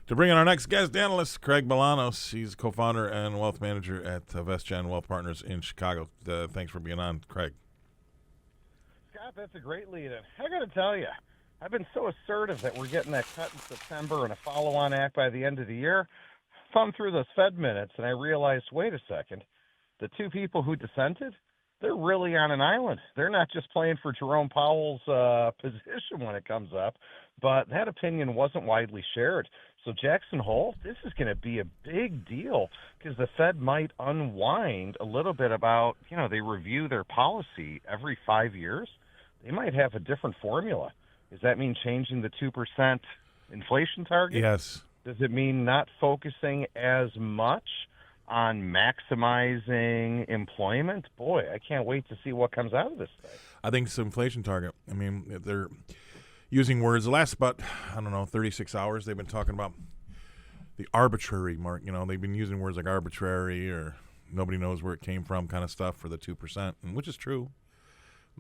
To bring in our next guest analyst, Craig Bolanos. He's co-founder and wealth manager at VestGen Wealth Partners in Chicago. Thanks for being on, Craig. Scott, that's a great lead-in. I got to tell you, I've been so assertive that we're getting that cut in September and a follow-on act by the end of the year. Thumbed through those Fed minutes, and I realized, wait a second, the two people who dissented, they're really on an island. They're not just playing for Jerome Powell's position when it comes up, but that opinion wasn't widely shared. So Jackson Hole, this is going to be a big deal because the Fed might unwind a little bit about, they review their policy every 5 years. They might have a different formula. Does that mean changing the 2% inflation target? Yes. Does it mean not focusing as much on maximizing employment? Boy, I can't wait to see what comes out of this thing. I think it's the inflation target. I mean, they're using words. The last, 36 hours, they've been talking about the arbitrary mark. They've been using words like arbitrary or nobody knows where it came from kind of stuff for the 2%, and which is true.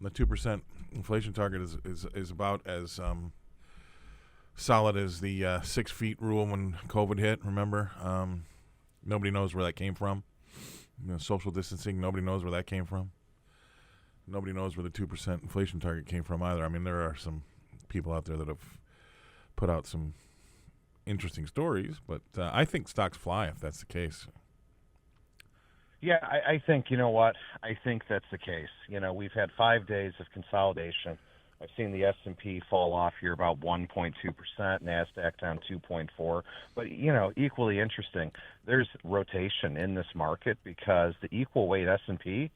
The 2% inflation target is about as solid as the 6 feet rule when COVID hit, remember? Nobody knows where that came from. Social distancing, nobody knows where that came from. Nobody knows where the 2% inflation target came from either. I mean, there are some people out there that have put out some interesting stories, but I think stocks fly if that's the case. Yeah, I think, you know what? I think that's the case. We've had 5 days of consolidation. I've seen the S&P fall off here about 1.2%, NASDAQ down 2.4%. But, equally interesting, there's rotation in this market because the equal weight S&P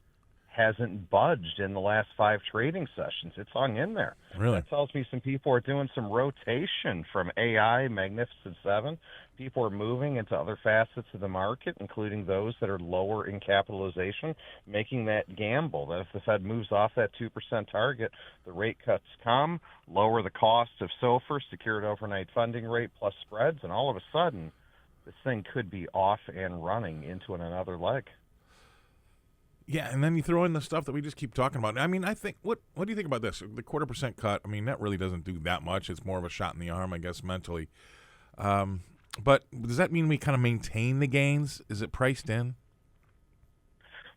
hasn't budged in the last 5 trading sessions. It's hung in there. Really? That tells me some people are doing some rotation from AI, Magnificent Seven. People are moving into other facets of the market, including those that are lower in capitalization, making that gamble that if the Fed moves off that 2% target, the rate cuts come, lower the cost of SOFR, secured overnight funding rate, plus spreads, and all of a sudden, this thing could be off and running into another leg. Yeah, and then you throw in the stuff that we just keep talking about. I mean, I think, what do you think about this? The 0.25% cut, I mean, that really doesn't do that much. It's more of a shot in the arm, I guess, mentally. But does that mean we kind of maintain the gains? Is it priced in?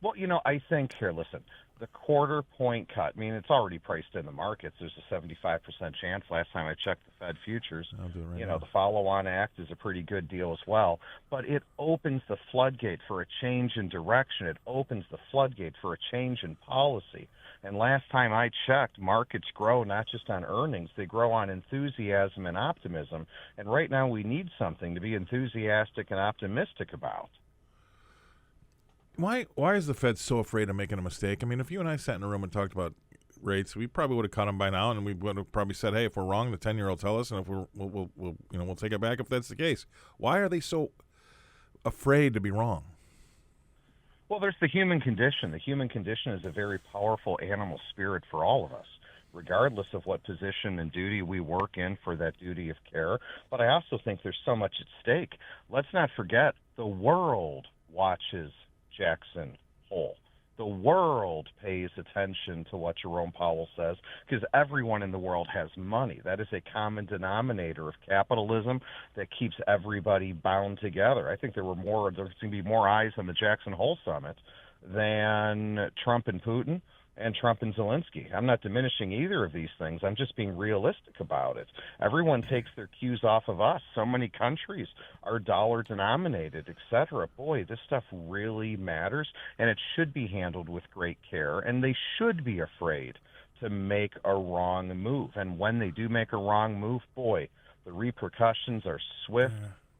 Well, I think, here, listen, the 0.25 point cut, I mean, it's already priced in the markets. There's a 75% chance last time I checked the Fed futures. I'll do it right now. The follow-on act is a pretty good deal as well. But it opens the floodgate for a change in direction. It opens the floodgate for a change in policy. And last time I checked, markets grow not just on earnings. They grow on enthusiasm and optimism. And right now we need something to be enthusiastic and optimistic about. Why is the Fed so afraid of making a mistake? I mean, if you and I sat in a room and talked about rates, we probably would have cut them by now, and we would have probably said, "Hey, if we're wrong, the 10-year will tell us, and if we'll take it back if that's the case." Why are they so afraid to be wrong? Well, there's the human condition. The human condition is a very powerful animal spirit for all of us, regardless of what position and duty we work in for that duty of care. But I also think there's so much at stake. Let's not forget, the world watches Jackson Hole. The world pays attention to what Jerome Powell says because everyone in the world has money. That is a common denominator of capitalism that keeps everybody bound together. I think there's going to be more eyes on the Jackson Hole summit than Trump and Putin and Trump and Zelensky. I'm not diminishing either of these things. I'm just being realistic about it. Everyone takes their cues off of us. So many countries are dollar-denominated, et cetera. Boy, this stuff really matters, and it should be handled with great care, and they should be afraid to make a wrong move. And when they do make a wrong move, boy, the repercussions are swift,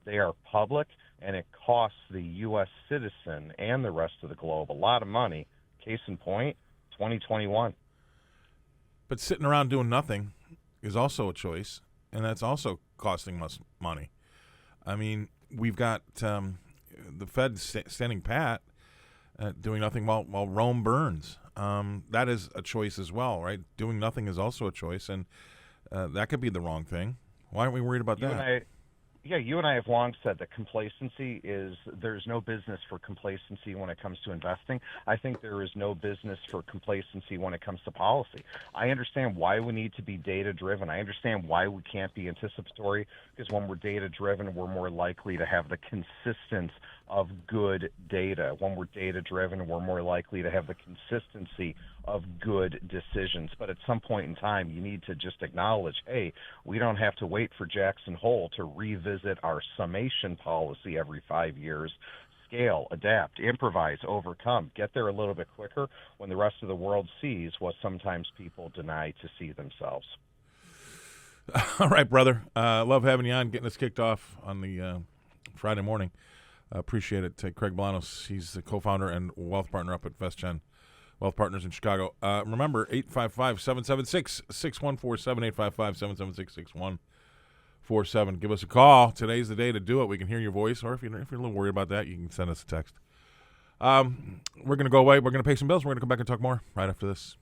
they are public, and it costs the U.S. citizen and the rest of the globe a lot of money. Case in point, 2021. But sitting around doing nothing is also a choice, and that's also costing us money. I mean, we've got the Fed standing pat, doing nothing while Rome burns. That is a choice as well, right? Doing nothing is also a choice, and that could be the wrong thing. Why aren't we worried about that? Yeah, you and I have long said that there's no business for complacency when it comes to investing. I think there is no business for complacency when it comes to policy. I understand why we need to be data driven. I understand why we can't be anticipatory, because when we're data driven, we're more likely to have the consistency of good data. When we're data driven, we're more likely to have the consistency of good decisions. But at some point in time, you need to just acknowledge, hey, we don't have to wait for Jackson Hole to revisit our summation policy every 5 years. Scale, adapt, improvise, overcome. Get there a little bit quicker when the rest of the world sees what sometimes people deny to see themselves. All right, brother. Love having you on, getting us kicked off on the Friday morning. Appreciate it. Craig Bolanos, he's the co-founder and wealth partner up at VestGen Wealth Partners in Chicago. Remember, 855-776-6147, 855-776-6147. Give us a call. Today's the day to do it. We can hear your voice, or if you're a little worried about that, you can send us a text. We're going to go away. We're going to pay some bills. We're going to come back and talk more right after this.